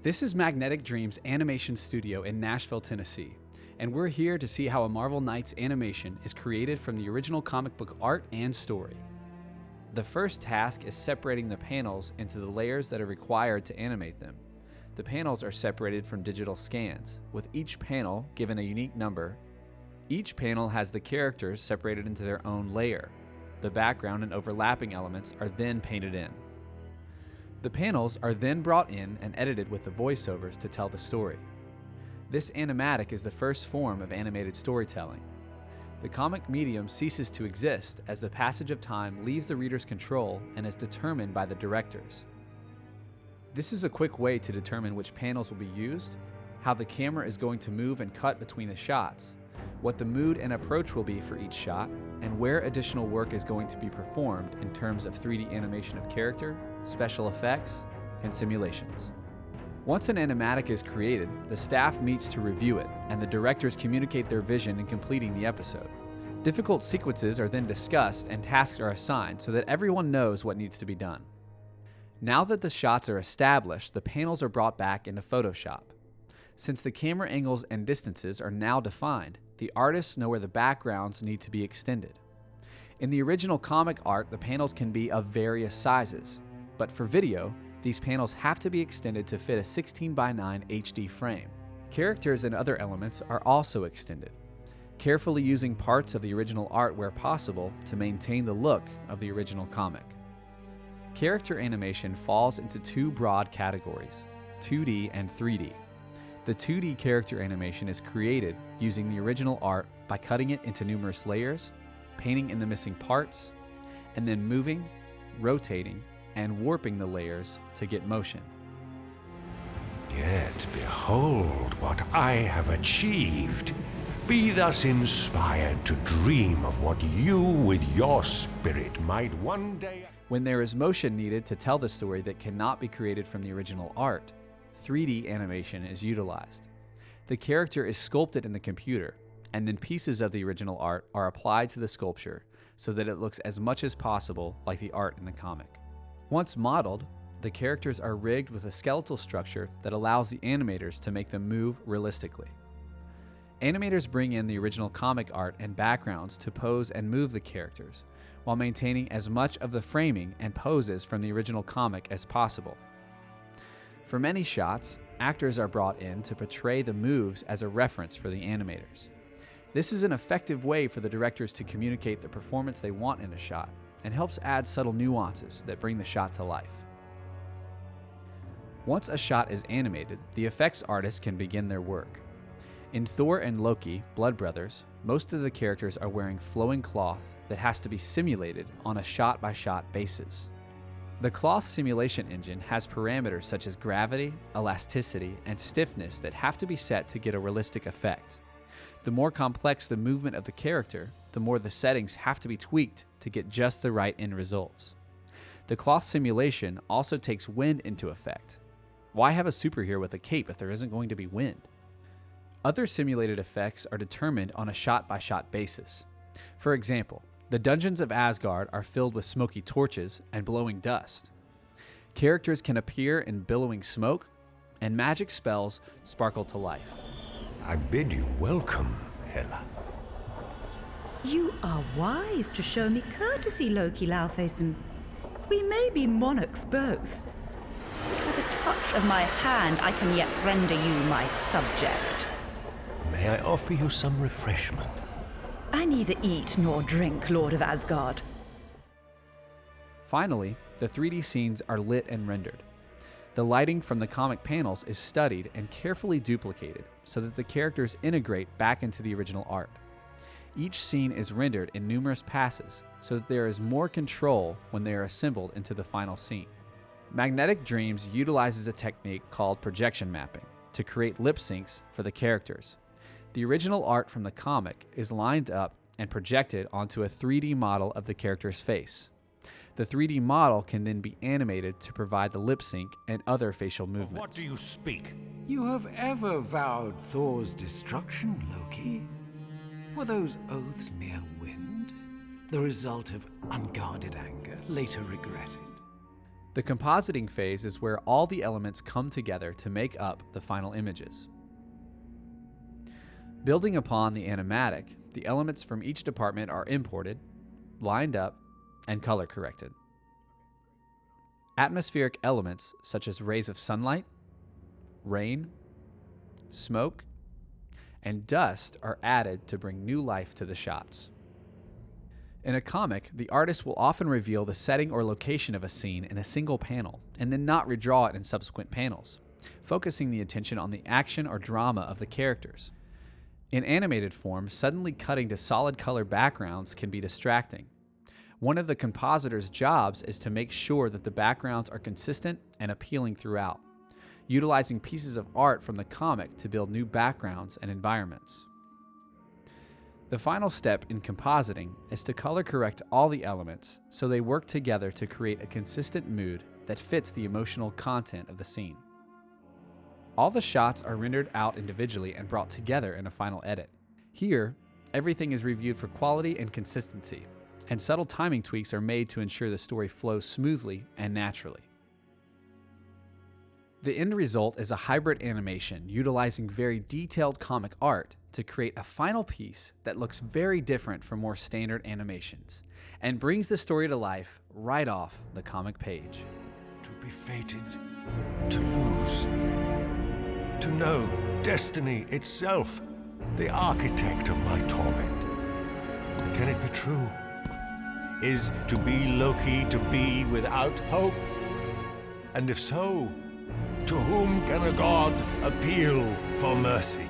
This is Magnetic Dreams Animation Studio in Nashville, Tennessee, and we're here to see how a Marvel Knights animation is created from the original comic book art and story. The first task is separating the panels into the layers that are required to animate them. The panels are separated from digital scans, with each panel given a unique number. Each panel has the characters separated into their own layer. The background and overlapping elements are then painted in. The panels are then brought in and edited with the voiceovers to tell the story. This animatic is the first form of animated storytelling. The comic medium ceases to exist as the passage of time leaves the reader's control and is determined by the directors. This is a quick way to determine which panels will be used, how the camera is going to move and cut between the shots, what the mood and approach will be for each shot, and where additional work is going to be performed in terms of 3D animation of character, special effects, and simulations. Once an animatic is created, the staff meets to review it, and the directors communicate their vision in completing the episode. Difficult sequences are then discussed and tasks are assigned so that everyone knows what needs to be done. Now that the shots are established, the panels are brought back into Photoshop. Since the camera angles and distances are now defined, the artists know where the backgrounds need to be extended. In the original comic art, the panels can be of various sizes, but for video, these panels have to be extended to fit a 16:9 HD frame. Characters and other elements are also extended, carefully using parts of the original art where possible to maintain the look of the original comic. Character animation falls into two broad categories, 2D and 3D. The 2D character animation is created using the original art by cutting it into numerous layers, painting in the missing parts, and then moving, rotating, and warping the layers to get motion. Yet behold what I have achieved. Be thus inspired to dream of what you with your spirit might one day... When there is motion needed to tell the story that cannot be created from the original art, 3D animation is utilized. The character is sculpted in the computer, and then pieces of the original art are applied to the sculpture so that it looks as much as possible like the art in the comic. Once modeled, the characters are rigged with a skeletal structure that allows the animators to make them move realistically. Animators bring in the original comic art and backgrounds to pose and move the characters, while maintaining as much of the framing and poses from the original comic as possible. For many shots, actors are brought in to portray the moves as a reference for the animators. This is an effective way for the directors to communicate the performance they want in a shot, and helps add subtle nuances that bring the shot to life. Once a shot is animated, the effects artists can begin their work. In Thor and Loki, Blood Brothers, most of the characters are wearing flowing cloth that has to be simulated on a shot-by-shot basis. The cloth simulation engine has parameters such as gravity, elasticity, and stiffness that have to be set to get a realistic effect. The more complex the movement of the character, the more the settings have to be tweaked to get just the right end results. The cloth simulation also takes wind into effect. Why have a superhero with a cape if there isn't going to be wind? Other simulated effects are determined on a shot-by-shot basis. For example, the dungeons of Asgard are filled with smoky torches and blowing dust. Characters can appear in billowing smoke, and magic spells sparkle to life. I bid you welcome, Hela. You are wise to show me courtesy, Loki Laufeyson. We may be monarchs both, but with a touch of my hand I can yet render you my subject. May I offer you some refreshment? I neither eat nor drink, Lord of Asgard. Finally, the 3D scenes are lit and rendered. The lighting from the comic panels is studied and carefully duplicated so that the characters integrate back into the original art. Each scene is rendered in numerous passes so that there is more control when they are assembled into the final scene. Magnetic Dreams utilizes a technique called projection mapping to create lip syncs for the characters. The original art from the comic is lined up and projected onto a 3D model of the character's face. The 3D model can then be animated to provide the lip sync and other facial movements. What do you speak? You have ever vowed Thor's destruction, Loki. Were those oaths mere wind? The result of unguarded anger, later regretted? The compositing phase is where all the elements come together to make up the final images. Building upon the animatic, the elements from each department are imported, lined up, and color corrected. Atmospheric elements such as rays of sunlight, rain, smoke, and dust are added to bring new life to the shots. In a comic, the artist will often reveal the setting or location of a scene in a single panel and then not redraw it in subsequent panels, focusing the attention on the action or drama of the characters. In animated form, suddenly cutting to solid color backgrounds can be distracting. One of the compositor's jobs is to make sure that the backgrounds are consistent and appealing throughout, utilizing pieces of art from the comic to build new backgrounds and environments. The final step in compositing is to color correct all the elements so they work together to create a consistent mood that fits the emotional content of the scene. All the shots are rendered out individually and brought together in a final edit. Here, everything is reviewed for quality and consistency, and subtle timing tweaks are made to ensure the story flows smoothly and naturally. The end result is a hybrid animation utilizing very detailed comic art to create a final piece that looks very different from more standard animations and brings the story to life right off the comic page. To be fated, to lose, to know destiny itself, the architect of my torment. Can it be true? Is to be Loki to be without hope? And if so, to whom can a god appeal for mercy?